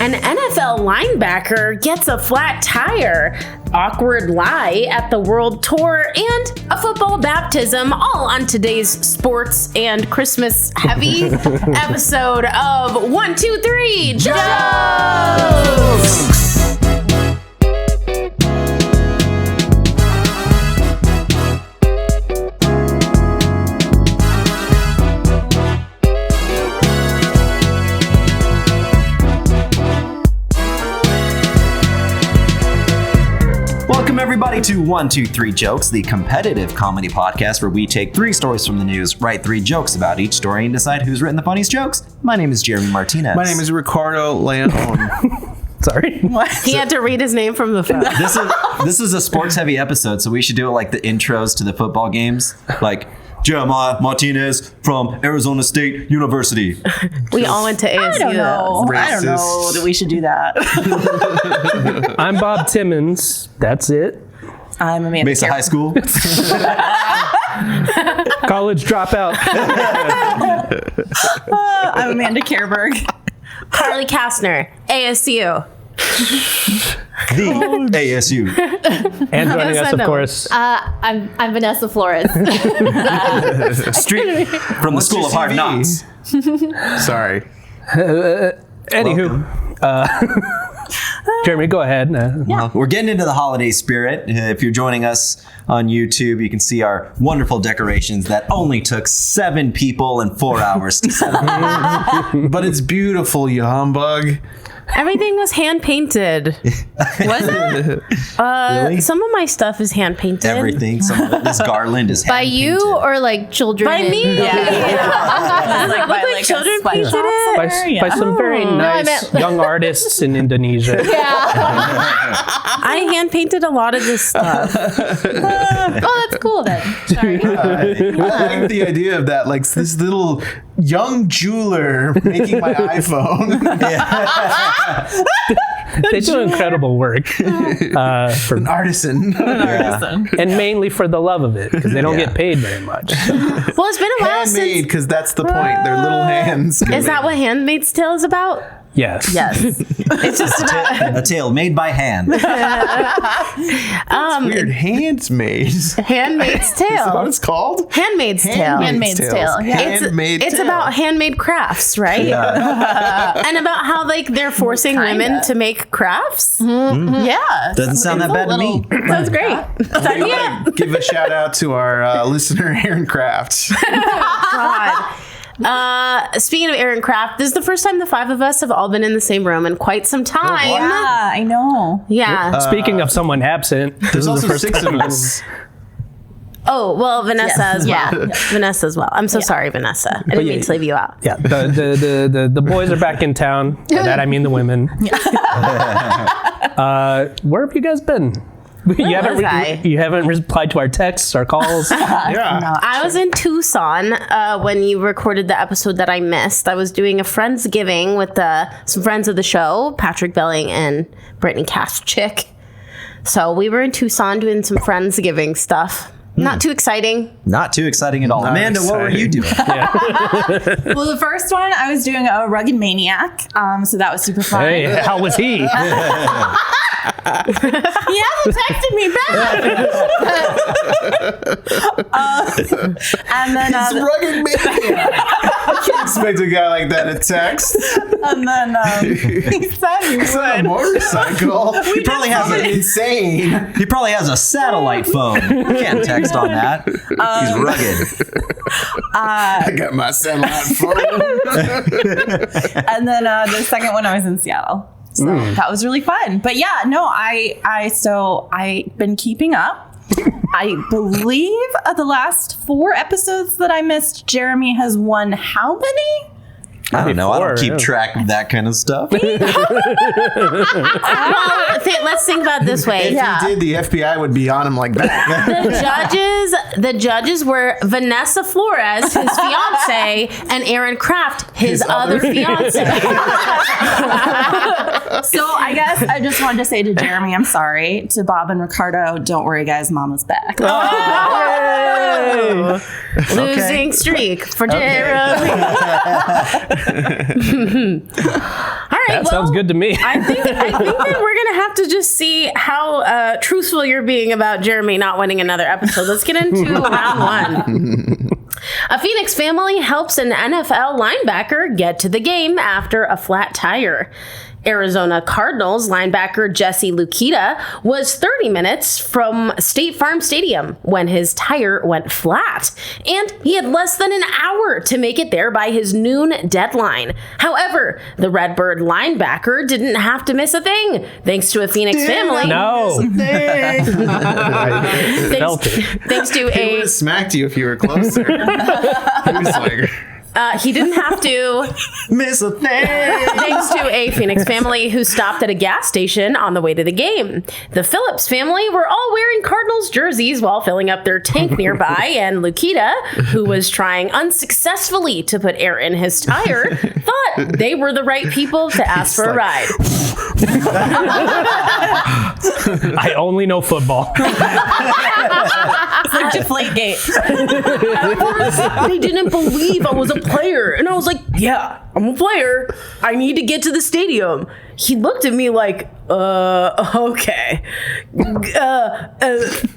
An NFL linebacker gets a flat tire, awkward lie at the World Tour, and a football baptism, all on today's sports and Christmas heavy episode of 1, 2, 3 Jokes! Welcome everybody to 1, 2, 3 Jokes, the competitive comedy podcast where we take 3 stories from the news, write 3 jokes about each story, and decide who's written the funniest jokes. My name is Jeremy Martinez. My name is Ricardo Leon. Sorry. What? He had to read his name from the phone. This is a sports heavy episode, so we should do it like the intros to the football games. Like, Jeremiah Martinez from Arizona State University. We all went to ASU. I don't know that we should do that. I'm Bob Timmons. That's it. I'm Amanda Mesa High School. College dropout. I'm Amanda Kerberg. Carly Kastner, ASU. The ASU. And joining us, of course. I'm Vanessa Flores. Street from the School of Hard Knocks. Sorry. Anywho. Jeremy, go ahead. Well, we're getting into the holiday spirit. If you're joining us on YouTube, you can see our wonderful decorations that only took 7 people and 4 hours to set up. But it's beautiful, you humbug. Everything was hand painted. Was it? Really? Some of my stuff is hand painted. Everything. Some of it, this garland is By you hand-painted. or like children? By me. Like, Look like children a painted it. By some very I nice meant- young artists in Indonesia. I hand painted a lot of this stuff. Oh, that's cool then. Sorry. I like the idea of that, like this little young jeweler making my iPhone. They do incredible work. An artisan. And mainly for the love of it, because they don't get paid very much. So. Well, it's been a while Handmade, since. because that's the point. They're little hands. Is that what Handmaid's Tale is about? Yes. Yes. It's just about A tale made by hand. Weird. Hands made. Handmaid's Is that what Tale. it's called? Handmaid's Tale. Handmaid's Tale. Yeah. Handmade It's tale. about handmade crafts, right? And about how like they're forcing women to make crafts. Yeah. Doesn't sound that bad to me. Sounds great. Yeah. Give a shout out to our listener, Aaron Kraft. God. Speaking of Aaron Kraft, this is the first time the 5 of us have all been in the same room in quite some time. Yeah, I know. Yeah. Speaking of someone absent, this There's is the also first 6 of time. us. Oh, well, Vanessa Yes. as well. Yeah. Vanessa as well. I'm so sorry, Vanessa. I didn't mean to leave you out. Yeah, the boys are back in town. By that I mean the women. Where have you guys been? You haven't replied to our texts, our calls. Yeah. I was in Tucson when you recorded the episode that I missed. I was doing a Friendsgiving with some friends of the show, Patrick Belling and Brittany Kastchick. So we were in Tucson doing some Friendsgiving stuff. Not too exciting. Not too exciting at all. Not Amanda, what were you doing? Well, the first one, I was doing a Rugged Maniac. So that was super fun. Hey, how was he? He hasn't texted me back. And then, It's rugged maniac. I can't expect a guy like that to text. and then he said he It's not a would. motorcycle. He probably has Insane. He probably has a satellite phone. You can't text on that. He's rugged. I got my satellite phone. And then the second one, I was in Seattle. So that was really fun. But yeah, no, I've been keeping up. I believe the last 4 episodes that I missed, Jeremy has won how many? I don't know. I don't keep yeah. track of that kind of stuff. Well, let's think about it this way. If he did, the FBI would be on him like that. The judges were Vanessa Flores, his fiance, and Aaron Kraft, his other fiance. So I guess I just wanted to say to Jeremy, I'm sorry. To Bob and Ricardo, don't worry, guys, Mama's back. Losing streak for Jeremy. All That sounds good to me. I think that we're gonna have to just see how truthful you're being about Jeremy not winning another episode. Let's get into round one. A Phoenix family helps an NFL linebacker get to the game after a flat tire. Arizona Cardinals linebacker Jesse Luketa was 30 minutes from State Farm Stadium when his tire went flat, and he had less than an hour to make it there by his noon deadline. However, the Redbird linebacker didn't have to miss a thing, thanks to a Phoenix family. No. Thanks to He would a have smacked you if you were closer. He was like, he didn't have to. Miss a thing. Thanks to a Phoenix family who stopped at a gas station on the way to the game. The Phillips family were all wearing Cardinals jerseys while filling up their tank nearby, and Luketa, who was trying unsuccessfully to put air in his tire, thought they were the right people to ask for a ride. I only know football. It's like Deflategate. At first, they didn't believe I was a player. And I was like, yeah, I'm a player. I need to get to the stadium. He looked at me like, okay.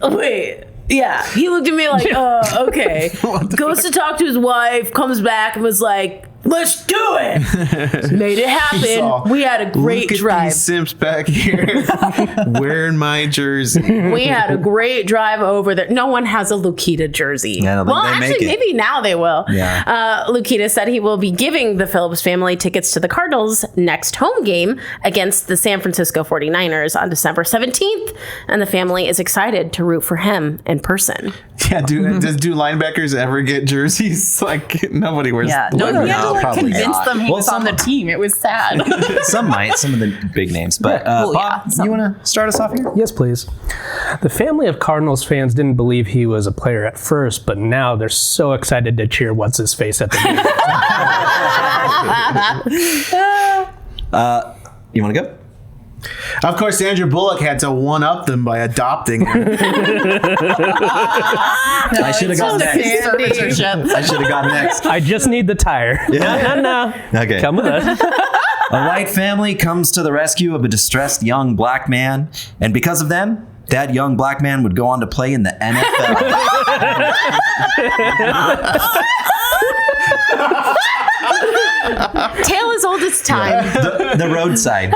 Wait. Yeah, he looked at me like, okay. Goes to talk to his wife, comes back and was like, let's do it. Made it happen. We had a great look at drive. these simps back here wearing my jersey. We had a great drive over there. No one has a Luketa jersey. Yeah, I don't think well, they make actually, it. maybe now they will. Yeah. Luketa said he will be giving the Phillips family tickets to the Cardinals' next home game against the San Francisco 49ers on December 17th, and the family is excited to root for him in person. Yeah, do linebackers ever get jerseys? Like, nobody wears Yeah, no, linebacker. he had to like probably convince not. them he Well, was on the team. It was sad. Some might, some of the big names. But Well, Bob, yeah, you want to start us off here? Yes, please. The family of Cardinals fans didn't believe he was a player at first, but now they're so excited to cheer what's-his-face at the game. You want to go? Of course, Sandra Bullock had to one-up them by adopting him. I should have gone next. Conservatorship. I should have gone next. I just need the tire. Yeah. No. Okay. Come with us. A white family comes to the rescue of a distressed young black man, and because of them, that young black man would go on to play in the NFL. Tale as old as time. the roadside.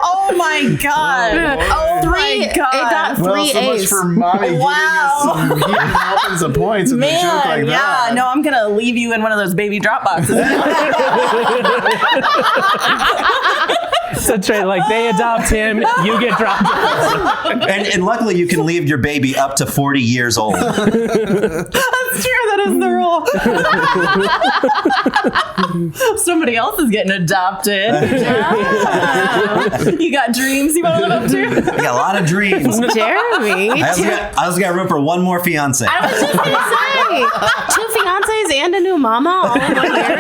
Oh my god! Oh my It god! got Well, three so much A's. for mommy Wow. giving us some points with a joke Man, like yeah, that. no, I'm gonna leave you in one of those baby drop boxes. That's right. Like, they adopt him, you get dropped off. And luckily, you can leave your baby up to 40 years old. That's true. That is the rule. Somebody else is getting adopted. You got dreams you want to live up to? I got a lot of dreams. Jeremy. I also got room for one more fiance. I was just gonna say, 2 fiancés and a new mama all in 1 year.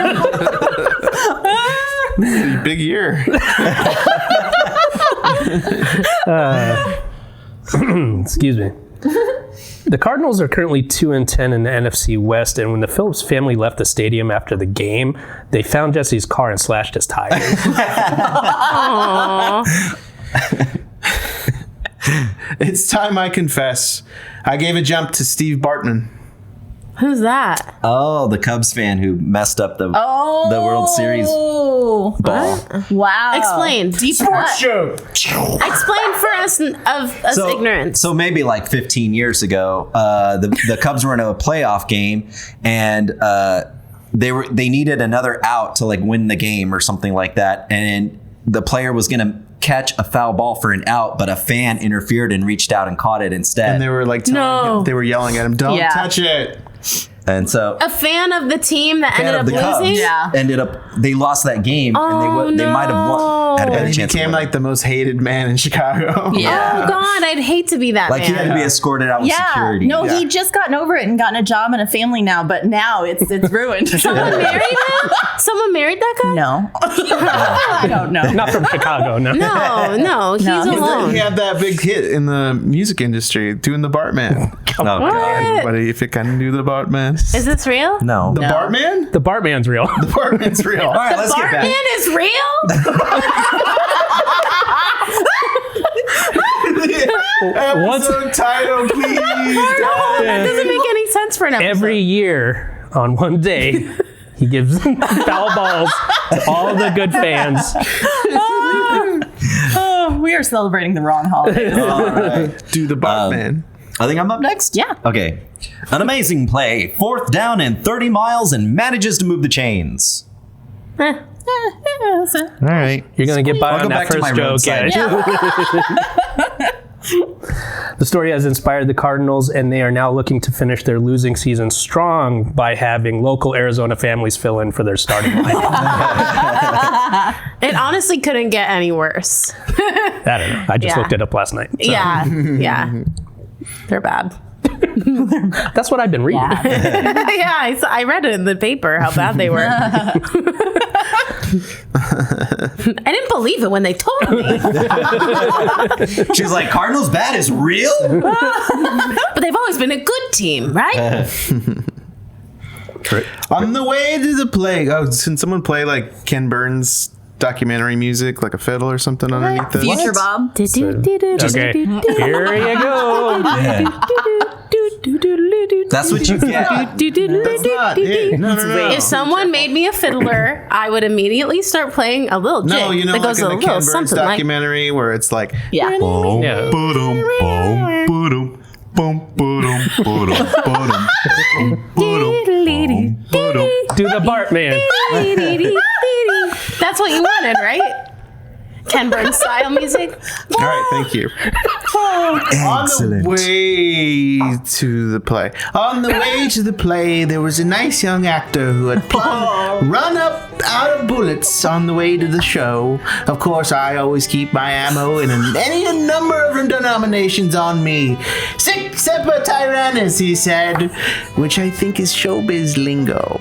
Big year. Excuse me. The Cardinals are currently 2-10 in the NFC West, and when the Phillips family left the stadium after the game, they found Jesse's car and slashed his tires. It's time I confess. I gave a jump to Steve Bartman. Who's that? Oh, the Cubs fan who messed up the World Series ball. Wow. Explain. Deep cut. Explain for us of us ignorance. So maybe like 15 years ago, the Cubs were in a playoff game, and they needed another out to like win the game or something like that, and the player was going to catch a foul ball for an out, but a fan interfered and reached out and caught it instead. And they were like telling him, they were yelling at him, don't touch it. And so a fan of the team that fan ended of up the Cubs losing? they lost that game, and they might have won. Had a better And he chance of became winning. like the most hated man in Chicago. Yeah. Oh God, I'd hate to be that Like man. he had to be escorted out with Yeah. security. No, he just gotten over it and gotten a job and a family now, but now it's ruined. Someone married him? Someone married married that guy? No. I don't know. Not from Chicago, no. No, he's alone. He had that big hit in the music industry, doing the Bartman. Oh, God. Anybody, if you can do the Bartman. Is this real? No. The Bartman? The Bartman's real. The Bartman's real. All right, let's get back. Bartman is real? Episode title, please. No, that doesn't make any sense for an episode. Every year on one day, he gives foul balls to all the good fans. Oh, we are celebrating the wrong holiday. All right. Do the Bartman. I think I'm up next? Yeah. Okay. An amazing play. 4th down and 30 miles and manages to move the chains. All right. You're going to get by I'll on go that back to first my joke. roadside. The story has inspired the Cardinals, and they are now looking to finish their losing season strong by having local Arizona families fill in for their starting lineup. It honestly couldn't get any worse. I don't know. I just Yeah. looked it up last night. So Yeah. They're bad. that's what I've been reading. Yeah, I read it in the paper how bad they were. I didn't believe it when they told me. She's like, Cardinals bad is real? But they've always been a good team, right? On the way to the play. Oh, can someone play like Ken Burns documentary music, like a fiddle or something underneath this? Future Bob. Okay, here you go. That's what you get. That's not it. No. If someone made me a fiddler, I would immediately start playing a little jig No, you know, that like goes in a the little Ken Burns something like. documentary where it's like, Yeah. boom, Yeah. boom, boom, boom, boom, boom, boom, Do the Bartman. That's what you wanted, right? Ken Burns style music. All right, thank you. Excellent. On the way to the play. On the way to the play, there was a nice young actor who had run up out of bullets on the way to the show. Of course, I always keep my ammo in any number of denominations on me. Sic semper tyrannis, he said, which I think is showbiz lingo.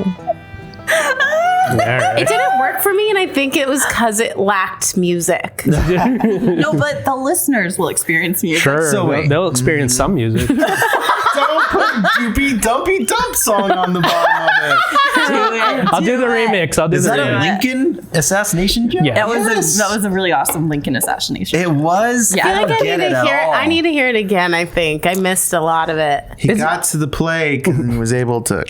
All right. It didn't work for me, and I think it was because it lacked music. No, but the listeners will experience music. Sure, So wait. they'll experience some music. Don't put Doopy Dumpy Dump song on the bottom of it. I'll do the remix. I'll do Is the that a remix. Lincoln assassination joke? Yeah. That was a really awesome Lincoln assassination. It was? Yeah. I feel like I get need it to at hear it. all. I need to hear it again. I think I missed a lot of it. He got to the play and was able to,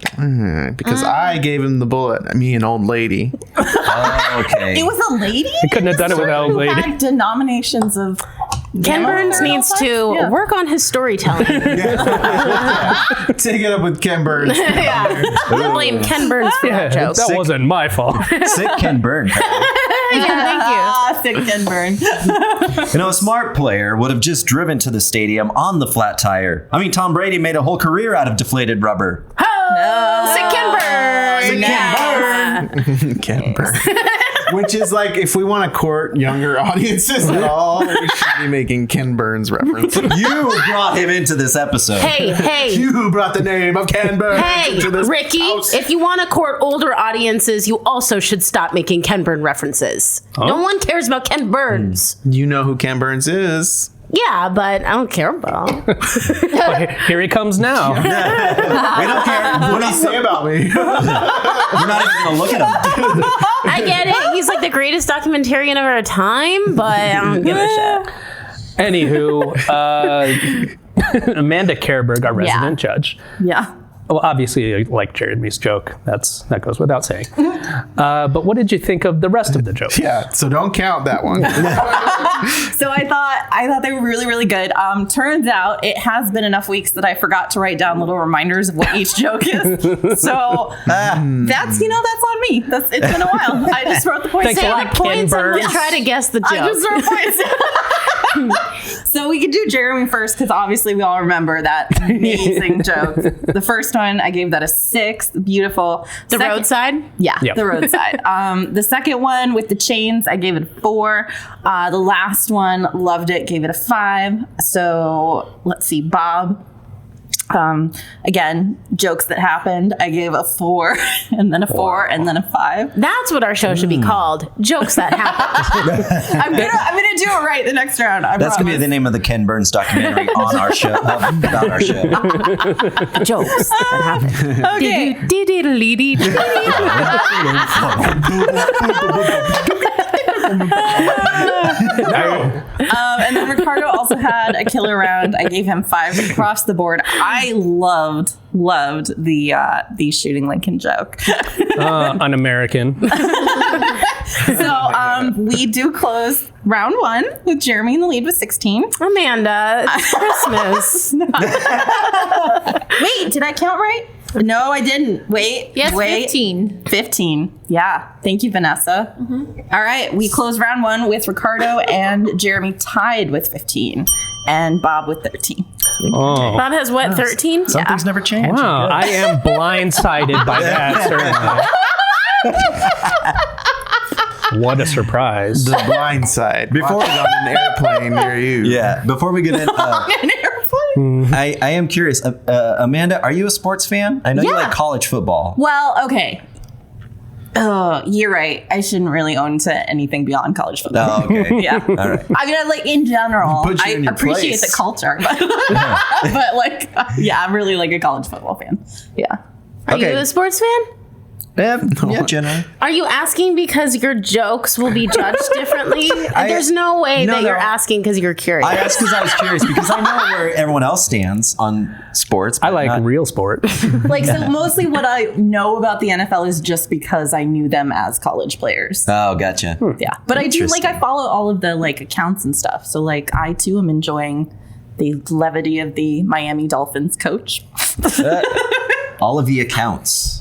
because I gave him the bullet, me, an old lady. Oh, okay. It was a lady? I couldn't have done it without a who lady. had denominations of Ken Burns needs to Yeah. work on his storytelling. Take it up with Ken Burns. Yeah. Don't blame Ken Burns for that joke. That wasn't my fault. Sick can burn. Yeah, thank you. Sick Ken Burns. You know, a smart player would have just driven to the stadium on the flat tire. I mean, Tom Brady made a whole career out of deflated rubber. Sick Ken Burns. Sick Ken Yeah. Ken Burns. Which is like, if we want to court younger audiences at all, we should be making Ken Burns references. You brought him into this episode. Hey, You brought the name of Ken Burns hey, into this Ricky, house. if you want to court older audiences, you also should stop making Ken Burns references. No one cares about Ken Burns. You know who Ken Burns is. Yeah, but I don't care about him. Here he comes now. We don't care. What do you say about me? We're not even going to look at him. I get it. He's like the greatest documentarian of our time, but I don't give a shit. Anywho, Amanda Kerberg, our resident judge. Yeah. Well, obviously, I like Jeremy's joke. That goes without saying. But what did you think of the rest of the joke? Yeah, so don't count that one. So I thought they were really, really good. Turns out it has been enough weeks that I forgot to write down little reminders of what each joke is. So that's on me. It's been a while. I just wrote the points Thanks a Say down. lot, the points Ken and we'll Burns. try to guess the joke. I just wrote points. So we could do Jeremy first because obviously we all remember that amazing joke. The first one I gave that a 6. Beautiful. The roadside? Yeah, Yep. the roadside. The second one with the chains, I gave it a 4. The last one, loved it, gave it a 5. So let's see, Bob. Again, jokes that happened. I gave a 4 and then a 4 and then a 5. That's what our show should be called. Jokes that happen. I'm gonna do it right the next round. That's going to be the name of the Ken Burns documentary on our show, about our show. Jokes that happen. Okay. And then Ricardo also had a killer round. I gave him 5 across the board. I loved the shooting Lincoln joke. Un-American. So we do close round 1 with Jeremy in the lead with 16. Amanda, it's Christmas. Wait, did I count right? No, I didn't. Wait. Yes, wait. 15. 15. Yeah. Thank you, Vanessa. All right. We close round 1 with Ricardo and Jeremy tied with 15 and Bob with 13. Oh. Bob has what, 13? Some things never change. Wow, I am blindsided by that, certainly. What a surprise. The blind side. Before- Watch it on an airplane near you. Yeah. Before we get in, An airplane. I am curious. Amanda, are you a sports fan? I know you Yeah. like college football. Well, okay. Oh, you're right. I shouldn't really own to anything beyond college football. Oh, okay. Yeah. All right. I mean, like in general, Put you I in your appreciate place. the culture, but like, yeah, I'm really like a college football fan. Yeah. Are Okay. you a sports fan? Yeah, generally. Are you asking because your jokes will be judged differently? There's no way No, that you're no. asking because you're curious. I asked because I was curious because I know where everyone else stands on sports. I but like not- real sport. Like, so mostly what I know about the NFL is just because I knew them as college players. Oh, gotcha. Yeah. But I do, like, Interesting. I follow all of the, like, accounts and stuff. So, like, I, too, am enjoying the levity of the Miami Dolphins coach. All of the accounts.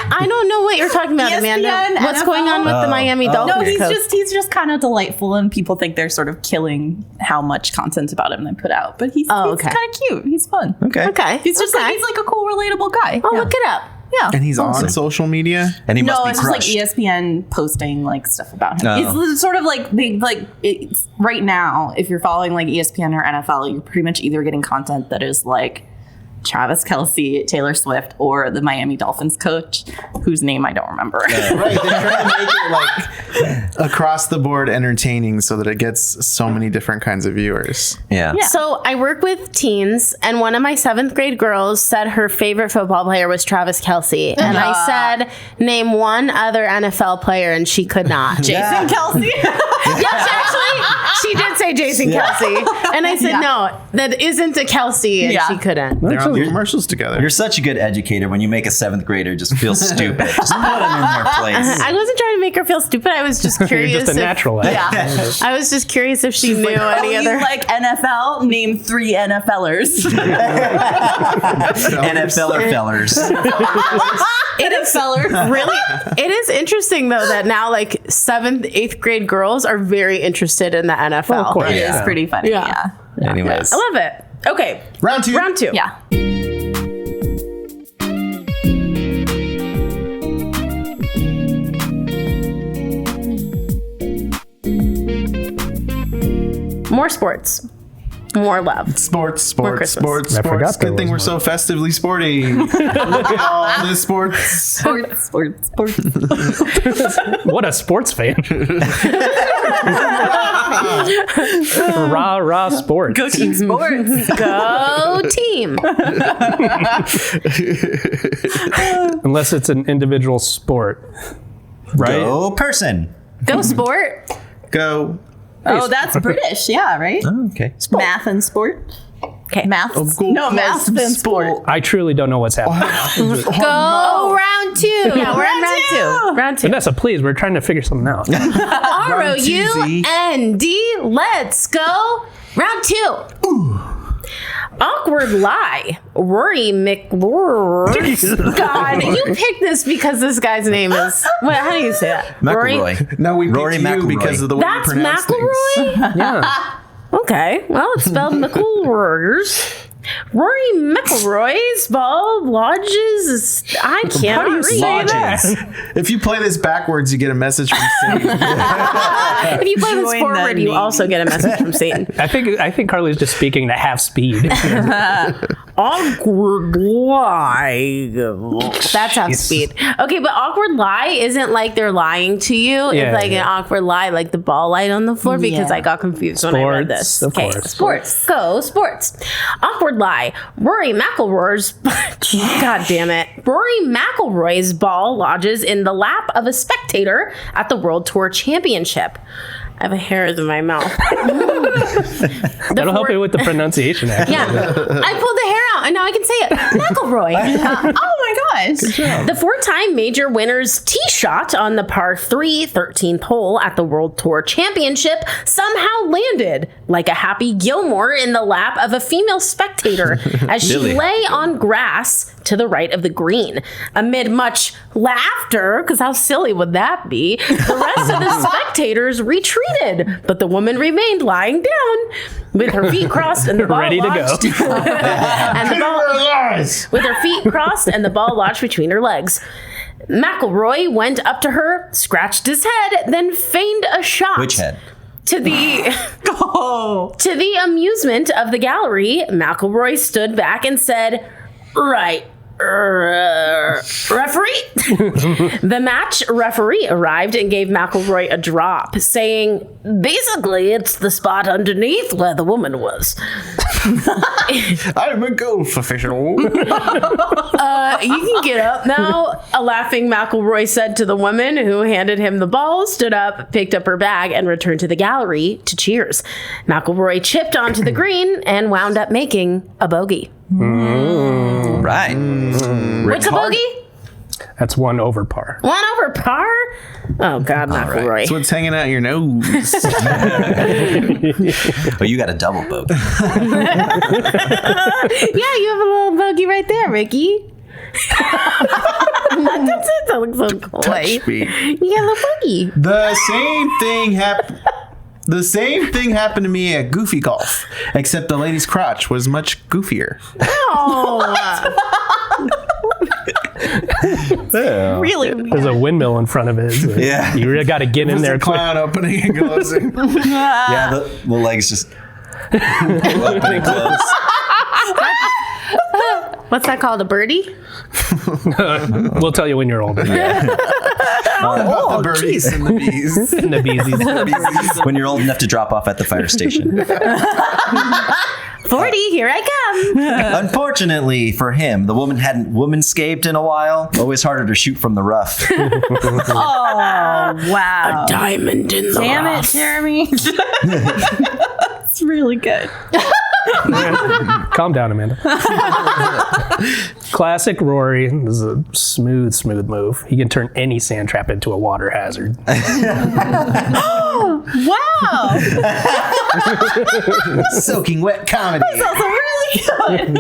I don't know what you're talking about, ESPN, Amanda. What's NFL? going on with the Miami Dolphins? No, coach? he's just kind of delightful, and people think they're sort of killing how much content about him they put out. But he's okay. kind of cute. He's fun. Okay. Okay. He's just like, he's like a cool, relatable guy. I'll Yeah. look it up. Yeah. And he's on social media. And he must No, be it's just like crushed. ESPN posting like stuff about him. Oh. It's sort of like it's right now. If you're following like ESPN or NFL, you're pretty much either getting content that is like Travis Kelce, Taylor Swift, or the Miami Dolphins coach, whose name I don't remember. Right, they're trying to make it like across the board entertaining so that it gets so many different kinds of viewers. Yeah. So I work with teens, and one of my 7th grade girls said her favorite football player was Travis Kelce. And I said, name one other NFL player, and she could not. Jason Kelce. Yes, actually, she did say Jason Kelsey. And I said, no, that isn't a Kelsey, and Yeah. she couldn't. They're on the commercials together. You're such a good educator when you make a 7th grader just feel stupid. Just put them in their place. I wasn't trying to make her feel stupid. I was just You're curious. just a natural. Yeah. I was just curious if she knew Oh, any you other. like NFL? Name 3 NFLers. NFLer fellers. It is really. It is interesting though that now like 7th, 8th grade girls are very interested in the NFL. Well, of course. It Yeah. is pretty funny. Yeah. Yeah. Anyways. I love it. Okay, Round two. round 2. Yeah. More sports. More love. Sports, More sports, Christmas. sports, I sports. forgot there Good thing we're was so festively sporty. Look at all this sports. Sports. What a sports fan. Rah sports. Go team sports. Go team. Unless it's an individual sport. Right? Go person. Go sport. Go. Oh, that's British. Yeah, right? Oh, okay. Math and sport. Okay. Math. go No, play math some and sport. I truly don't know what's happening. Go round 2. Yeah, we're on round 2. Round 2. Vanessa, please, we're trying to figure something out. ROUND. Let's go. Round 2. Awkward lie. Rory McIlroy. God, you picked this because this guy's name is. What? How do you say that? McElroy. No, we Rory picked you McIlroy. because of the way That's you pronounce McElroy. Yeah. Okay. Well, it's spelled McElroyers. Rory McIlroy's ball lodges. I can't read. Lodges. things. If you play this backwards, you get a message from Satan. If you play this Join forward, the you name. also get a message from Satan. I think Carly's just speaking to half speed. Awkward lie. That's half speed. Okay, but awkward lie isn't like they're lying to you. Yeah, It's like an awkward lie, like the ball light on the floor, because I got confused when I read this. Of Okay, course. sports. Go sports. Awkward lie. Rory McIlroy's God damn it. Rory McIlroy's ball lodges in the lap of a spectator at the World Tour Championship. I have a hair in my mouth. That'll help you with the pronunciation, actually. Yeah, I pulled the hair out and now I can say it. McIlroy. Oh my gosh. The four-time major winner's tee shot on the par 3 13th hole at the World Tour Championship somehow landed like a Happy Gilmore in the lap of a female spectator as she Really? lay on grass to the right of the green. Amid much laughter, because how silly would that be, the rest of the spectators retreated, but the woman remained lying down with her feet crossed and the ball Ready to go. lodged. And the ball, with her feet crossed and the ball lodged between her legs. McIlroy went up to her, scratched his head, then feigned a shot. Which head? To the to the amusement of the gallery, McIlroy stood back and said, "Right, referee." The match referee arrived and gave McIlroy a drop, saying, "Basically, it's the spot underneath where the woman was." I'm a golf official. You can get up now, a laughing McIlroy said to the woman who handed him the ball, stood up, picked up her bag, and returned to the gallery to cheers. McIlroy chipped onto the green and wound up making a bogey. Right. What's a bogey? That's 1 over par. 1 over par? Oh, God, McIlroy. That's what's hanging out your nose. Oh, you got a double bogey. Yeah, you have a little bogey right there, Ricky. That looks so cool. Touch me. You got a little bogey. The same thing happened to me at Goofy Golf, except the lady's crotch was much goofier. Oh, really? There's a windmill in front of it. So Yeah. You really got to get in there a quick. clown opening and closing. Yeah, the legs just open and close. What's that called? A birdie? We'll tell you when you're older. Not the birdies and the bees. And the beesies. When you're old enough to drop off at the fire station. 40, here I come. Unfortunately for him, the woman hadn't womanscaped in a while. Always harder to shoot from the rough. Oh, wow. Diamond in the Damn it, rough. Jeremy. It's really good. Calm down, Amanda. Classic Rory. This is a smooth move. He can turn any sand trap into a water hazard. Wow. Soaking wet comedy. That's really good.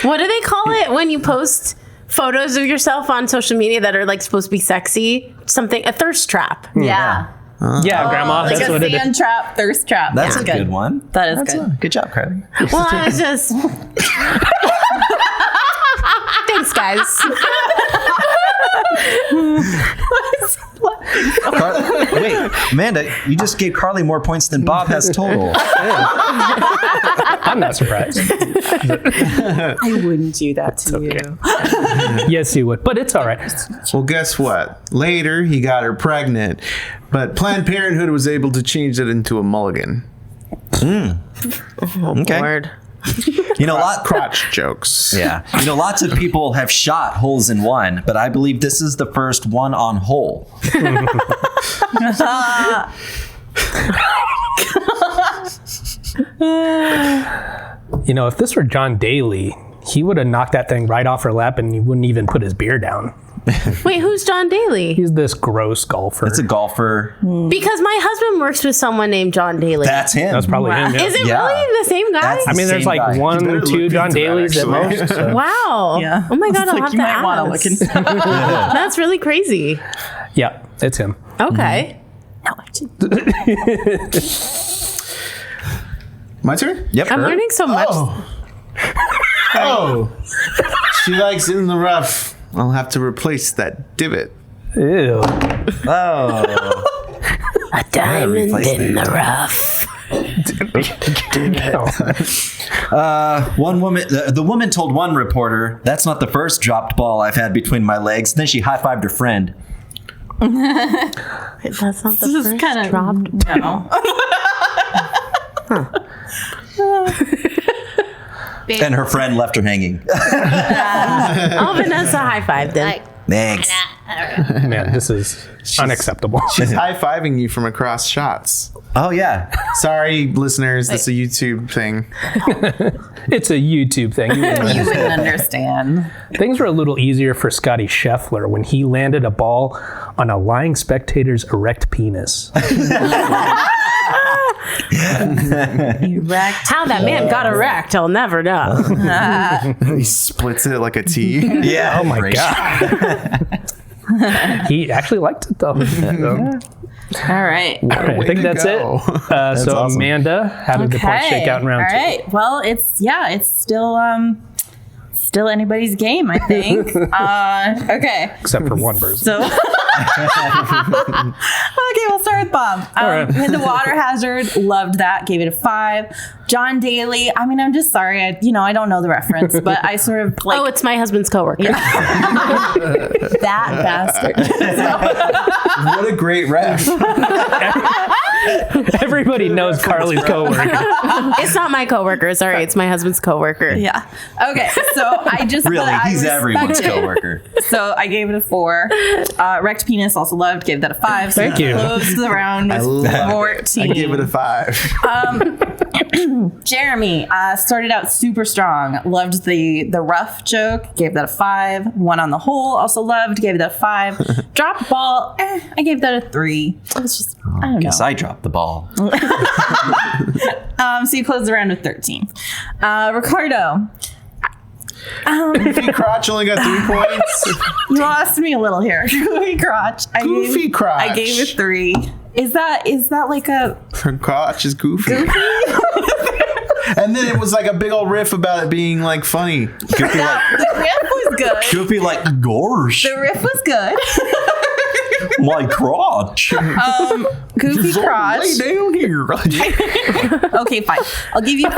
What do they call it when you post photos of yourself on social media that are like supposed to be sexy? Something, a thirst trap. Yeah. Yeah, Grandma. Like That's a what it is. sand trap, thirst trap. That's a good one. That is good. Good job, Carly. Well, I was just. Thanks, guys. Wait, Amanda, you just gave Carly more points than Bob has total. I'm not surprised. I wouldn't do that to you. Yes, you would. But it's all right. Well, guess what? Later, he got her pregnant, but Planned Parenthood was able to change it into a mulligan. Okay. Lord. You know, Crotch jokes. Yeah. You know, lots of people have shot holes in one, but I believe this is the first one on hole. You know, if this were John Daly, he would have knocked that thing right off her lap and he wouldn't even put his beer down. Wait, who's John Daly? He's this gross golfer. It's a golfer. Because my husband works with someone named John Daly. That's him. That's probably him. Yeah. Is it Yeah. really the same guy? That's- I mean, there's Same like guy. You one, better two look John into that, Dalys at actually. most. So. Wow. Yeah. Oh my God, I'll Like, have you to might want to ask. look into that. That's really crazy. Yeah, it's him. Okay. No, actually. My turn? Yep. I'm learning so much. Oh. She likes it in the rough. I'll have to replace that divot. Ew. Oh. A diamond in the rough. One woman, the woman told one reporter, "That's not the first dropped ball I've had between my legs." Then she high-fived her friend. That's not the This is first kind of dropped. no. And her friend left her hanging. Oh, Vanessa high-fived him. Like, Thanks. Man, this is unacceptable. She's high-fiving you from across shots. Oh yeah. Sorry, listeners, this is a YouTube thing. It's a YouTube thing. You wouldn't You understand. wouldn't understand. Things were a little easier for Scotty Scheffler when he landed a ball on a lying spectator's erect penis. Erect. How that man got erect, I'll never know. He splits it like a T. Yeah. Oh my Great. God. He actually liked it though. All right. I Way think to that's go. it. So awesome. Amanda, how did the points shake out in round All two? right. Well, it's still anybody's game, I think. Okay. Except for one person. So okay, we'll start with Bob. right. Hit the water hazard, loved that, gave it a 5. John Daly, I mean, I'm just sorry, I don't know the reference, but I sort of like Oh, it's my husband's coworker. that bastard. What a great ref. Everybody knows Carly's coworker. It's not my coworker. Sorry, it's my husband's coworker. Yeah. Okay. So I just Really, I he's respect everyone's it. coworker. So I gave it a 4. Erect penis also loved, gave that a 5. So Thank you. Closed the round with love 14. I give it a 5. Jeremy started out super strong. Loved the rough joke. Gave that a 5. One on the hole. Also loved. Gave that a 5. Drop ball. I gave that a 3. It was just I don't know. Guess I dropped the ball. So you closed the round with 13. Ricardo. Goofy crotch only got 3 points. You lost me a little here. Goofy crotch. Goofy crotch. I gave it 3. Is that like a Her crotch is goofy. And then it was like a big old riff about it being like funny. Goofy like, the riff was good. goofy like, gosh, The riff was good. my crotch. Goofy crotch. Lay down here. Okay, fine. I'll give you.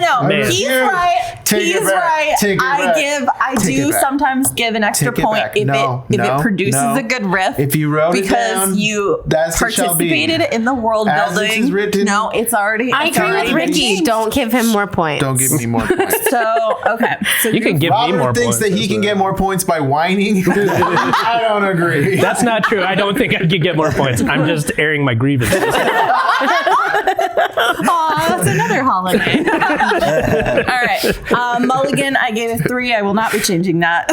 No. Man. He's You. right. Take it He's back. right. Take it back. I Take do it back. sometimes give an extra Take it point back. if No, it no, produces no. a good riff. If you wrote it because down, you that's it shall be. participated in the world As it building. is written. No, it's already. I it's agree with already Ricky. been Don't give him more points. Don't give me more points. So okay. So You can give me Robert more thinks points. that he can get more points by whining. I don't agree. That's not true. I don't think I could get more points. I'm just airing my grievances. Aw, that's another holiday. All right. Mulligan, I gave it 3. I will not be changing that.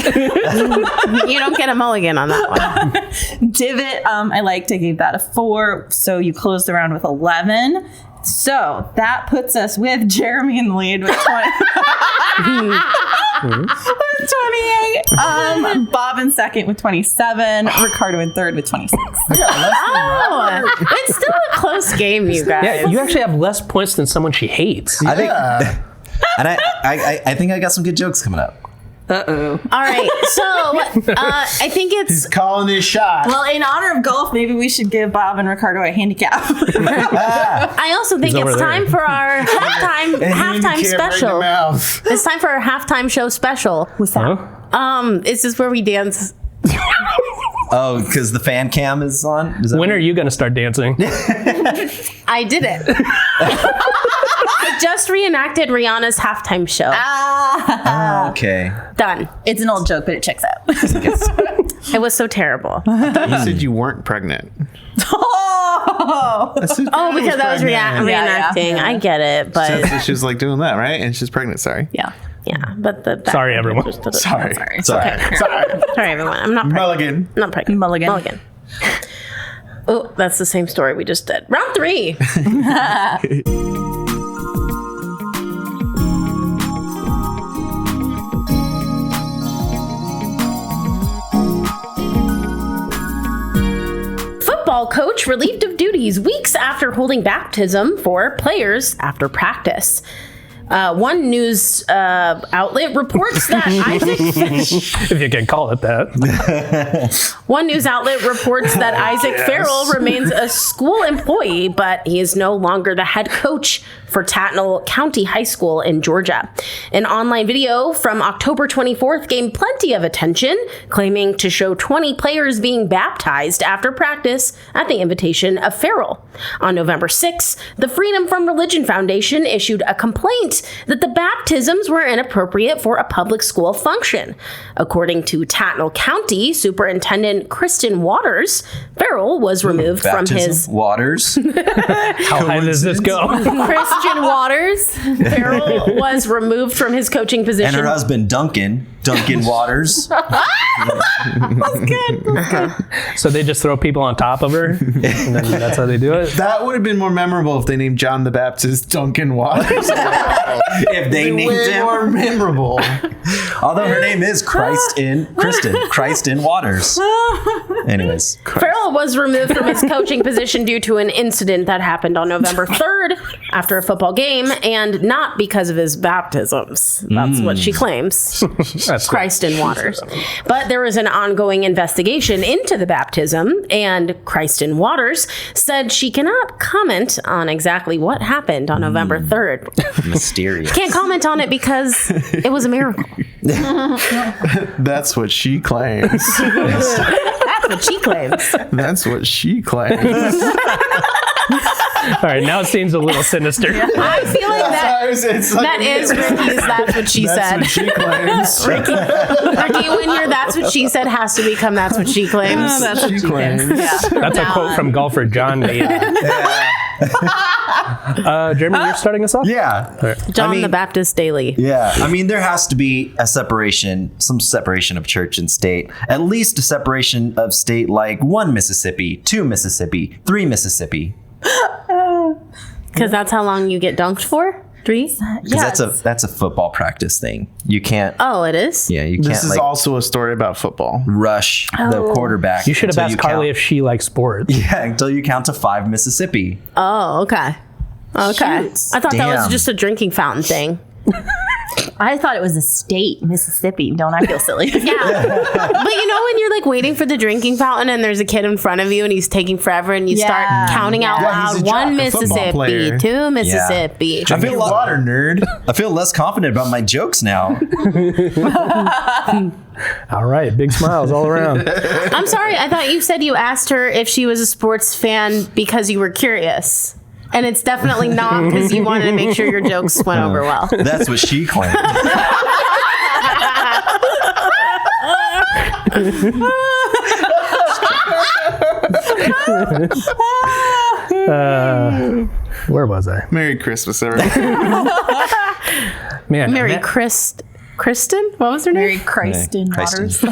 You don't get a mulligan on that one. Divot, I liked. I gave that a 4. So you closed the round with 11. So that puts us with Jeremy in the lead with 20. With 28. Bob in second with 27. Ricardo in third with 26. Oh, it's still a close game, you guys. Yeah, you actually have less points than someone she hates. I think, Yeah. and I think I got some good jokes coming up. All right, so I think He's it's calling his shot. Well, in honor of golf, maybe we should give Bob and Ricardo a handicap. I also think He's over it's there. time for our halftime And halftime handicap right in the special. mouth. It's time for our halftime show special. What's that? Huh? This is where we dance. Oh, because the fan cam is on? Is that When are you going to start dancing? I did it. I just reenacted Rihanna's halftime show. Okay. Done. It's an old joke, but it checks out. It was so terrible. You said you weren't pregnant. Oh! Oh, because I was Yeah, yeah. reenacting. I get it, but So she was like doing that, right? And she's pregnant, sorry. Yeah. yeah, but the Sorry, everyone. Sorry. Sorry. Sorry. Sorry, everyone. I'm not pregnant. Mulligan. Not pregnant. Mulligan. Oh, that's the same story we just did. Round 3. Football coach relieved of duties weeks after holding baptism for players after practice. One news outlet reports that Isaac If you can call it that. One news outlet reports that Isaac Farrell remains a school employee, but he is no longer the head coach for Tattnall County High School in Georgia. An online video from October 24th gained plenty of attention, claiming to show 20 players being baptized after practice at the invitation of Farrell. On November 6th, the Freedom from Religion Foundation issued a complaint that the baptisms were inappropriate for a public school function. According to Tattnall County Superintendent Kristen Waters, Farrell was removed from his... Waters. How high does this go? Christian Waters. Farrell was removed from his coaching position. And her husband, Duncan Waters. That's good. So they just throw people on top of her, and then that's how they do it. That would have been more memorable if they named John the Baptist Duncan Waters. If they named Way him. more memorable. Although her name is Christ in Waters. Anyways. Farrell was removed from his coaching position due to an incident that happened on November 3rd after a football game, and not because of his baptisms. That's what she claims. That's Christ in Waters. But there was an ongoing investigation into the baptism, and Christ in Waters said she cannot comment on exactly what happened on November 3rd. Mysterious. Can't comment on it because it was a miracle. That's what she claims. That's what she claims. That's what she claims. All right, now it seems a little sinister. I'm feeling that that is Ricky's That's What She Said. That's what she claims. Ricky, when your That's What She Said has to become That's What She claims. That's what she claims. That's a quote from golfer John. Jeremy, you're starting us off? Yeah. John the Baptist Daily. Yeah. I mean, there has to be some separation of church and state. At least a separation of state like 1 Mississippi, 2 Mississippi, 3 Mississippi. Because that's how long you get dunked for? 3? Because that's a football practice thing. You can't. Oh, it is? Yeah, you can't. This is also a story about football. Rush the quarterback. You should have until asked Carly count. if she likes sports. Yeah, until you count to 5 Mississippi. Oh, okay. Okay. Shoot. I thought that was Damn. just a drinking fountain thing. I thought it was a state, Mississippi. Don't I feel silly? Yeah. But you know when you're like waiting for the drinking fountain and there's a kid in front of you and he's taking forever and you start counting out Yeah, he's loud. a 1 jock, a football Mississippi, player. 2 Mississippi. I feel Water nerd. I feel less confident about my jokes now. All right, big smiles all around. I'm sorry. I thought you said you asked her if she was a sports fan because you were curious. And it's definitely not because you wanted to make sure your jokes went over well. That's what she claimed. Where was I? Merry Christmas, everyone. Man, Kristen? What was her name? Mary Christ in Waters.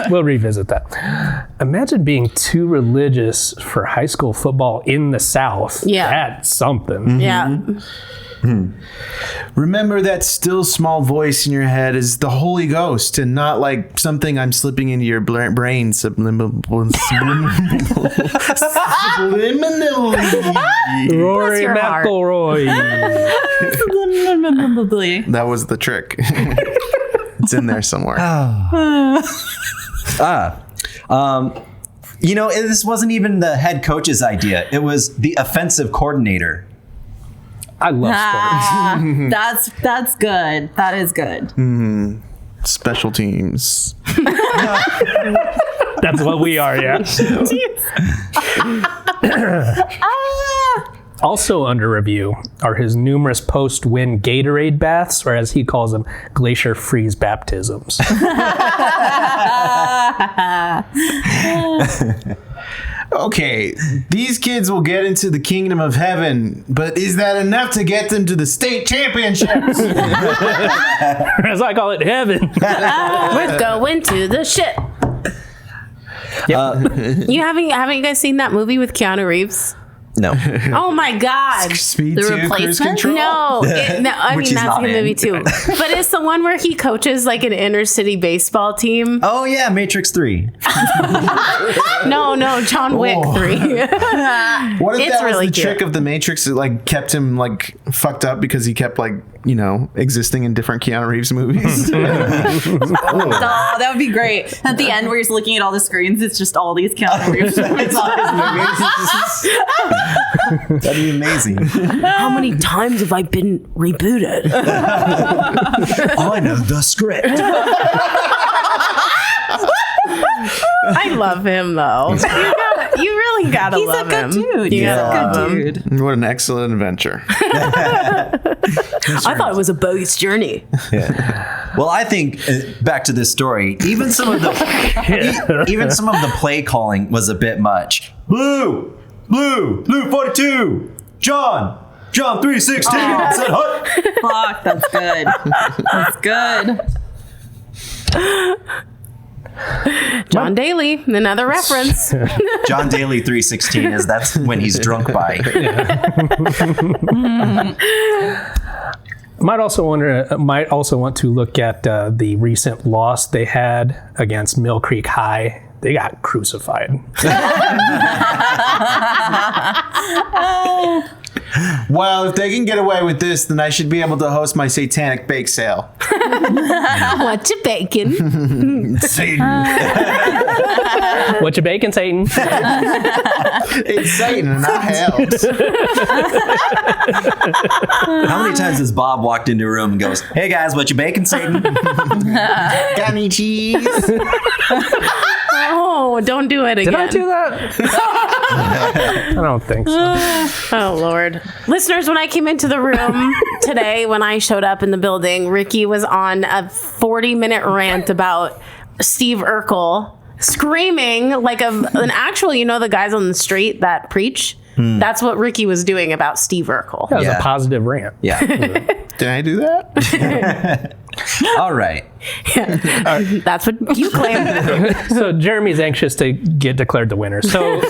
we'll revisit that. Imagine being too religious for high school football in the South. Yeah. That's something. Yeah. Remember that still small voice in your head is the Holy Ghost and not like something I'm slipping into your brain subliminally. Rory your heart. McIlroy. That was the trick. It's in there somewhere. You know, this wasn't even the head coach's idea. It was the offensive coordinator. I love sports. That's good. That is good. Special teams. That's what we are, yeah. Also under review are his numerous post-win Gatorade baths, or as he calls them, glacier freeze baptisms. Okay, these kids will get into the kingdom of heaven, but is that enough to get them to the state championships? As I call it, heaven. We're going to the ship. You haven't you guys seen that movie with Keanu Reeves? No. Oh my God! Speed The 2 cruise Replacement? control? No, I Which mean he's that's a not good in. movie too. But it's the one where he coaches like an inner city baseball team. Oh yeah, Matrix 3. No, John Wick 3. What if It's that was really the cute. trick of the Matrix that like kept him like fucked up because he kept like existing in different Keanu Reeves movies. Oh, that would be great. At the end where he's looking at all the screens, it's just all these Keanu Reeves movies. It's all his movies. That'd be amazing. How many times have I been rebooted? I know the script. I love him though. You really gotta He's a love good him. dude. You He's gotta a love good him. dude. What an excellent adventure. I thought it was a bogus journey. Well, I think back to this story. Even some of the play calling was a bit much. Blue 42, John 316. Said hut. Fuck, that's good. That's good. John Daly, another reference. John Daly 316 that's when he's drunk by. Might also want to look at the recent loss they had against Mill Creek High. They got crucified. Well, if they can get away with this, then I should be able to host my satanic bake sale. What's your bacon? What you baking, Satan? It's Satan and I helped. How many times has Bob walked into a room and goes, "Hey guys, what you baking, Satan?" Got any cheese? Oh, don't do it again. Did I do that? I don't think so. Oh, Lord. Listeners, when I came into the room today, when I showed up in the building, Ricky was on a 40-minute rant about Steve Urkel screaming like an actual, the guys on the street that preach. That's what Ricky was doing about Steve Urkel. That was Yeah. a positive rant. Yeah. Did I do that? All right. That's what you claim. So Jeremy's anxious to get declared the winner. So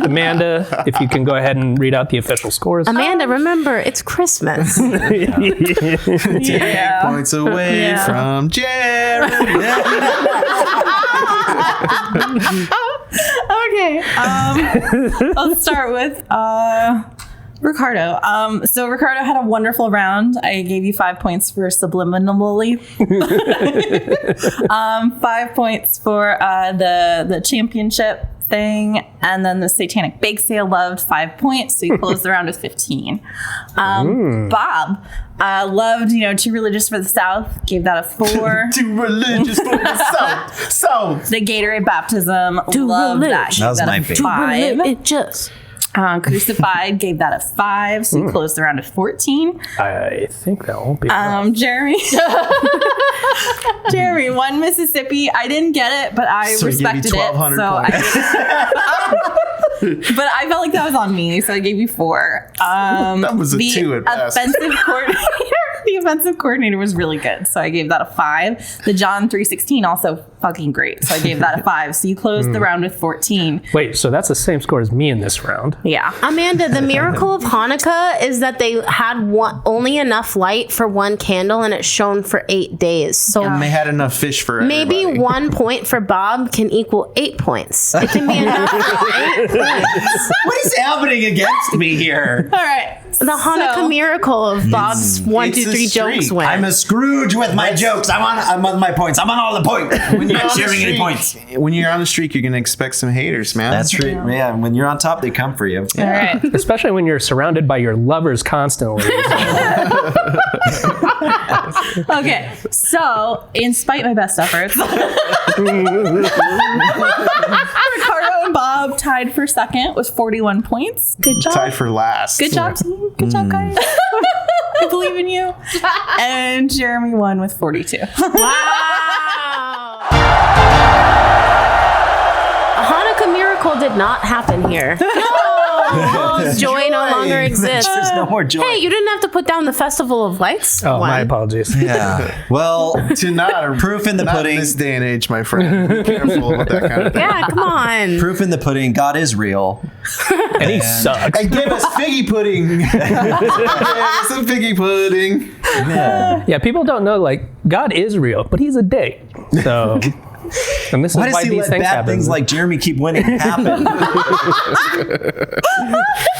Amanda, if you can go ahead and read out the official scores. Amanda, remember, it's Christmas. 8 points away from Jeremy. Okay. Let's start with Ricardo. So Ricardo had a wonderful round. I gave you 5 points for subliminally. 5 points for the championship thing, and then the satanic bake sale loved 5 points, so you closed the round with 15. Bob loved Too Religious for the South, gave that a 4. Too religious for the South. The Gatorade baptism, Too loved that. religious. Gave That was that my a favorite. 5. It just. Crucified gave that a 5, so you closed the round with 14. I think that won't be. Jeremy. Jeremy won Mississippi. I didn't get it, but I So he gave you respected it. 1,200 So but I felt like that was on me, so I gave you 4. That was a 2 at best. The offensive coordinator was really good, so I gave that a 5. The John 316 also fucking great, so I gave that a 5. So you closed the round with 14. Wait, so that's the same score as me in this round. Yeah. Amanda, the miracle of Hanukkah is that they had only enough light for one candle and it shone for 8 days. So And they had enough fish for maybe everybody. 1 point for Bob can equal 8 points. It can be enough for 8 points. What is happening against me here? All right. The Hanukkah miracle of Bob's 1, 2, It's a 3 jokes streak. win. I'm a Scrooge with my jokes. I'm on my points. I'm on all the points. When you're not sharing any points. When you're on the streak, you're going to expect some haters, man. That's true. Yeah, and when you're on top, they come for you. All right. Especially when you're surrounded by your lovers constantly. Okay, so in spite of my best efforts, Ricardo and Bob tied for second with 41 points. Good job. Tied for last. Good job, team. Good job, guys. I believe in you. And Jeremy won with 42. Wow. A Hanukkah miracle did not happen here. No, joy no longer exists. There's no more joy. Hey, you didn't have to put down the Festival of Lights. Oh, one. my apologies. Yeah. Well, To not proof in the not pudding. this day and age, my friend. Be careful with that kind of thing. Yeah, come on. Proof in the pudding. God is real. And he sucks. And give us figgy pudding. Give us some figgy pudding. Yeah. Yeah, people don't know, like, God is real, but he's a dick. So, And this Why is does why he these let things bad happen. things like Jeremy keep winning happen?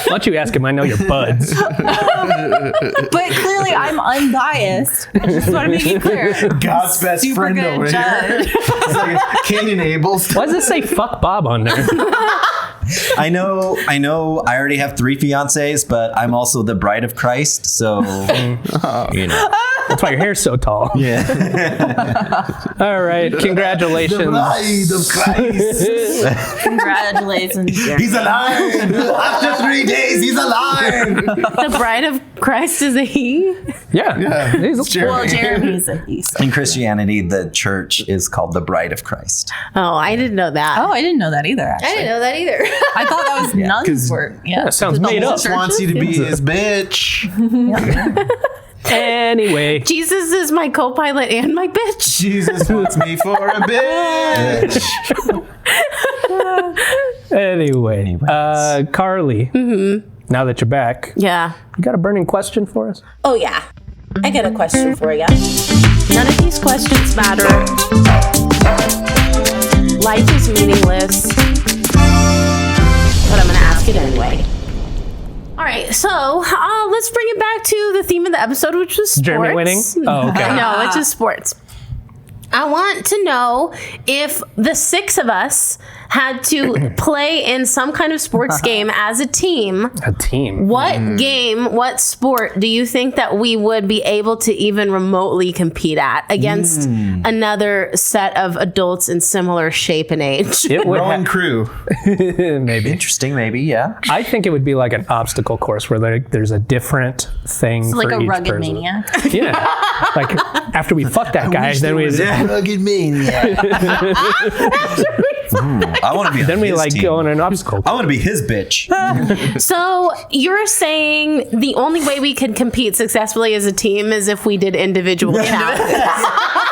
Why don't you ask him? I know your buds. But clearly, I'm unbiased. I just want to make it clear. God's best Super friend good over judge. here. It's like Canyon Abel's. Why does it say fuck Bob on there? I know. I already have 3 fiancés, but I'm also the bride of Christ. So, you know. That's why your hair's so tall. Yeah. All right. Congratulations. The bride of Christ. Congratulations, Jeremy. He's alive. After 3 days, he's alive. The bride of Christ is a he. Yeah. It's Jeremy. Well, Jeremy's a he. So. In Christianity, the church is called the bride of Christ. Oh, I didn't know that. Oh, I didn't know that either, actually. I didn't know that either. I thought that was nuns were. Yeah, sounds The made whole up. church Wants you to be his bitch. Anyway. Jesus is my co-pilot and my bitch. Jesus wants me for a bitch. Anyway. Carly. Now that you're back, Yeah. you got a burning question for us? Oh, yeah. I got a question for you. None of these questions matter. Life is meaningless. But I'm going to ask it anyway. All right, so let's bring it back to the theme of the episode, which was sports. Jeremy winning? Oh, okay. No, it's just sports. I want to know if the 6 of us had to play in some kind of sports game as a team. A team. What game, what sport do you think that we would be able to even remotely compete at against another set of adults in similar shape and age? It would Rolling crew. maybe. Interesting, maybe. Yeah. I think it would be like an obstacle course where there's a different thing It's like for a each rugged person. maniac. Yeah. Like after we fuck that guy, then we rugged maniac. I want to be. then we his like team. go on an obstacle. I want to be his bitch. So you're saying the only way we could compete successfully as a team is if we did individual challenges.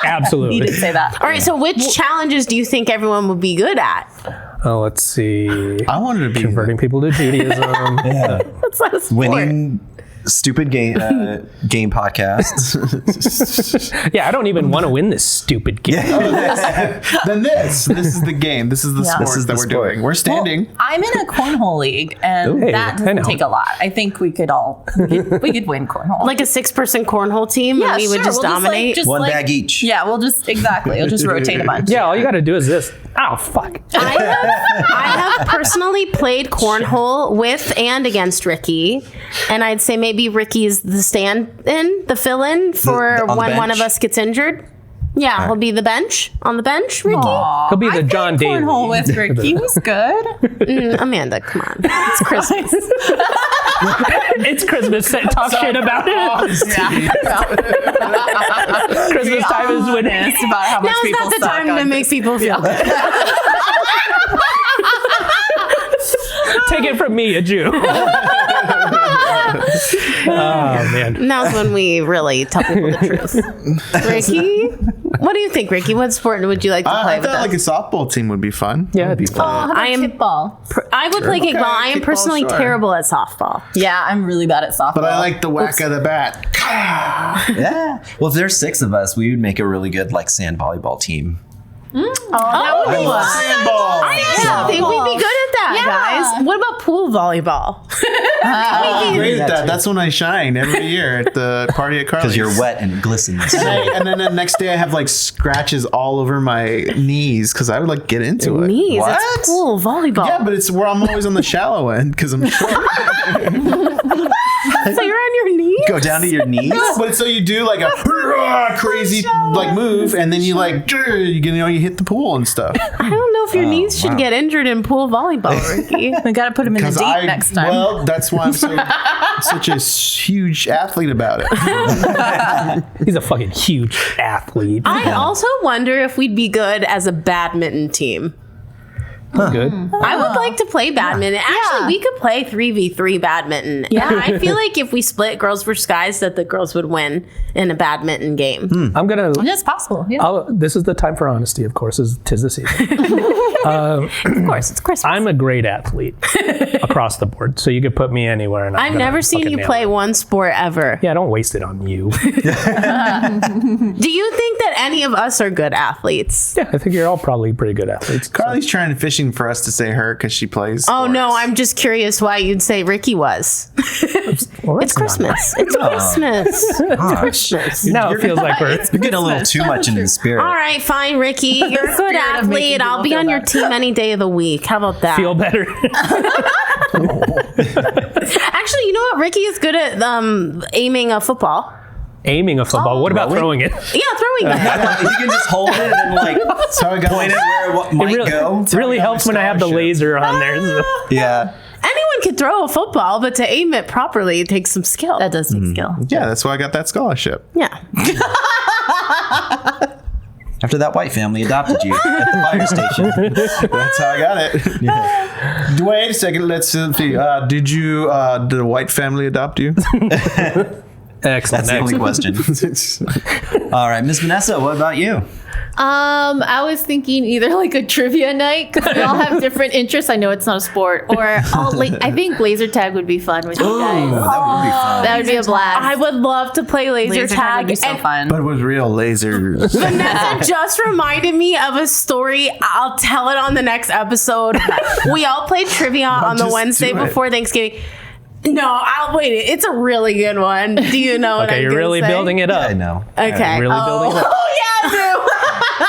Absolutely. He did say that. All right, so which challenges do you think everyone would be good at? Oh, let's see. I wanted to be Converting people to Judaism. Yeah. That's not a sport. Winning stupid game podcasts. Yeah, I don't even want to win this stupid game. Then this is the game. This is the sport This is that the we're sport. doing. We're standing. Well, I'm in a cornhole league, and Hey, that I doesn't know. take a lot. I think we could win cornhole. Like a 6-person cornhole team, and we would just we'll dominate. One bag each. Yeah, we'll just We'll just rotate a bunch. Yeah, all you got to do is this. Oh, fuck. I have personally played cornhole with and against Ricky, and I'd say maybe Ricky's the stand-in, the fill-in for on the when one bench? of us gets injured. Yeah, he'll be on the bench, Ricky. He'll be the John Daly. Cornhole with Ricky. He was good. Amanda, come on, it's Christmas. It's Christmas. Talk shit about it. Christmas time is when Honest about how much Now's people not the suck time on to make people feel good. Take it from me, a Jew. Oh, man. Now's when we really tell people the truth. Ricky, what do you think, Ricky? What sport would you like to play I with thought us? like a softball team would be fun. Yeah, it'd be fun. I am kickball. I would play kickball. I am kickball, personally sure. terrible at softball. Yeah, I'm really bad at softball. But I like the whack of the bat. Yeah. Well, if there's 6 of us, we would make a really good like sand volleyball team. That would be fun. Sandball. I think we'd be good at that, guys. What about pool volleyball? I'm great at that. That's when I shine every year at the party at Carly's. Because you're wet and it glistens. And then the next day I have like scratches all over my knees because I would like get into it. Knees, What? it's pool volleyball. Yeah, but it's where I'm always on the shallow end because I'm short. So you're on your knees? Go down to your knees. No, but so you do like a crazy like move, and then you like you hit the pool and stuff. I don't know if your knees should get injured in pool volleyball, Ricky. we got to put him in the deep next time. Well, that's why I'm such a huge athlete about it. He's a fucking huge athlete. I also wonder if we'd be good as a badminton team. Good. I would like to play badminton. Actually, we could play 3v3 badminton. Yeah. And I feel like if we split girls versus guys, that the girls would win in a badminton game. I'm gonna. It's possible. Yeah. This is the time for honesty, of course. Tis the season. Of course, it's Christmas. I'm a great athlete across the board, so you could put me anywhere. And I've never seen you play one sport ever. Yeah, don't waste it on you. Do you think that any of us are good athletes? Yeah, I think you're all probably pretty good athletes. Carly's trying fishing for us to say her because she plays. Oh no, sports. I'm just curious why you'd say Ricky was. Well, It's Christmas. It's Christmas. It's Christmas. Now it feels like we're. You're getting a little too much into the spirit. All right, fine, Ricky. You're a good Spirit of making athlete. I'll people be feel on your better. team any day of the week. How about that? Feel better. Actually, you know what? Ricky is good at aiming a football. Aiming a football. What about really? throwing it? Yeah, throwing it. You can just hold it and like So I got point it where it might go. It really helps when I have the laser on there. So. Yeah. Anyone can throw a football, but to aim it properly, it takes some skill. That does take skill. Yeah, that's why I got that scholarship. Yeah. After that white family adopted you at the fire station. That's how I got it. Wait a second. Let's see. Did the white family adopt you? Excellent. That's the only question. All right, Miss Vanessa, what about you? I was thinking either like a trivia night because we all have different interests. I know it's not a sport, or I think laser tag would be fun with you guys. That would be fun. That would be a blast. I would love to play laser tag. would be so and fun. But with real lasers. Vanessa just reminded me of a story. I'll tell it on the next episode. We all played trivia on the just Wednesday do it. before Thanksgiving. No, I'll wait. It's a really good one. Do you know what Okay, I'm you're gonna really say? building it up. I know. Okay. Really building it up. Oh yeah, I do.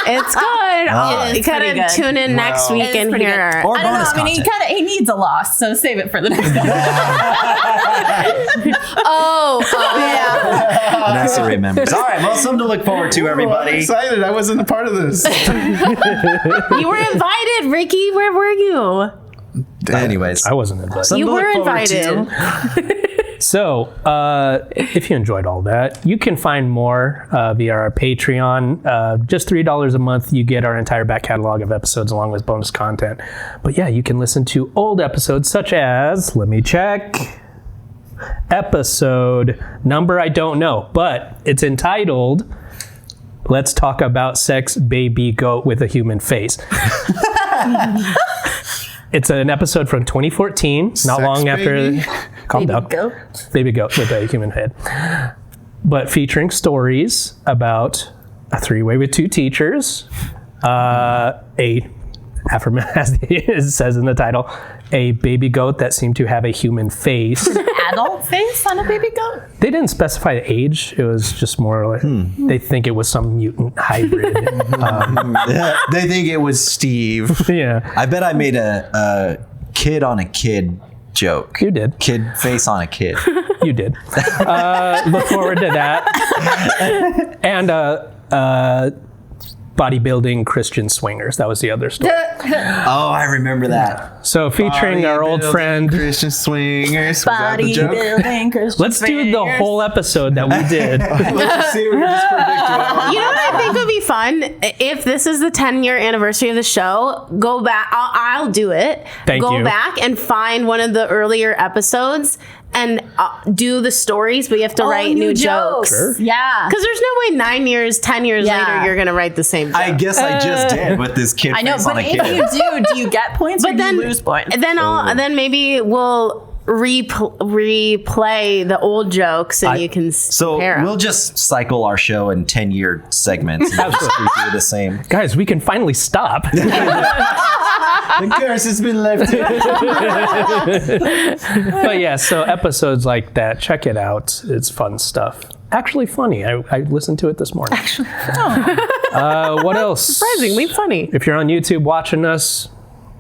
It's good. It is Kind pretty of good. tune in next Wow. week It is and pretty hear. good. Or I don't know. bonus I mean, content. he needs a loss, so save it for the next episode. Yeah. Vanessa remembers. All right, well, something to look forward to, I'm everybody. excited. I wasn't a part of this. You were invited, Ricky. Where were you? Anyways, I wasn't invited. something You to look were forward to. invited. So, if you enjoyed all that, you can find more via our Patreon. Just $3 a month, you get our entire back catalog of episodes along with bonus content. But yeah, you can listen to old episodes such as, let me check, episode number I don't know, but it's entitled, Let's Talk About Sex, Baby Goat with a Human Face. It's an episode from 2014, not Sex long after. baby? Calm down. Baby goat with a human head. But featuring stories about a three-way with two teachers, as it says in the title, a baby goat that seemed to have a human face. Adult face on a baby goat? They didn't specify the age. It was just more like they think it was some mutant hybrid. They think it was Steve. Yeah, I bet I made a kid on a kid joke. you did. Kid face on a kid. You did. Look forward to that. And bodybuilding Christian swingers. That was the other story. Oh, I remember that. So featuring our old Bodybuilding friend. Christian swingers. Was that the joke? Bodybuilding Christian Let's do the swingers. whole episode that we did. Let's just see. We just predicted. You know what I think would be fun? If this is the 10-year anniversary of the show, go back. I'll do it. Thank go you. back and find one of the earlier episodes and do the stories, but you have to write new jokes. Sure. Yeah. Because there's no way 9 years, 10 years Yeah. later, you're going to write the same joke. I guess I just did with this kid I know, face but on a if kid. you do you get points or but do then you lose points? then maybe we'll replay the old jokes and you can So compare 'em. we'll just cycle our show in 10-year segments and just redo the same. Guys, we can finally stop. The curse has been lifted. But yeah, so episodes like that, check it out. It's fun stuff. Actually funny. I listened to it this morning. What else? surprisingly funny. If you're on YouTube watching us,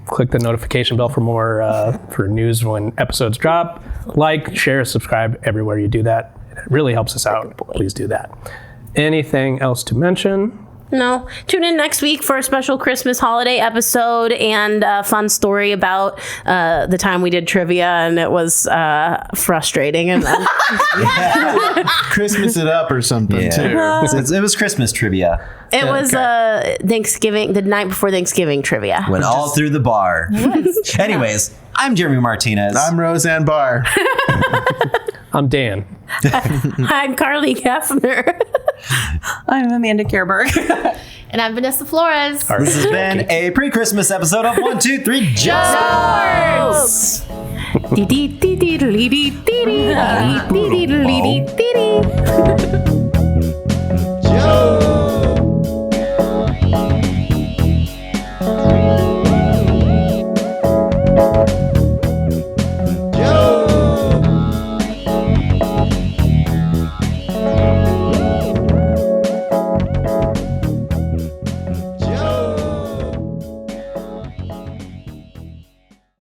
click the notification bell for more for news when episodes drop. Like, share, subscribe everywhere you do that. It really helps us out. Please do that. Anything else to mention? No. Tune in next week for a special Christmas holiday episode and a fun story about the time we did trivia, and it was frustrating. And Christmas it up or something too. It was Christmas trivia. it was Thanksgiving, the night before Thanksgiving trivia. Went all through the bar. Anyways, I'm Jeremy Martinez. I'm Roseanne Barr. I'm Dan. I'm Carly Gaffner. I'm Amanda Kerberg. And I'm Vanessa Flores. This has been a pre-Christmas episode of 1, 2, 3 Jokes. Dee dee dee dee dee dee dee dee dee dee dee dee dee dee.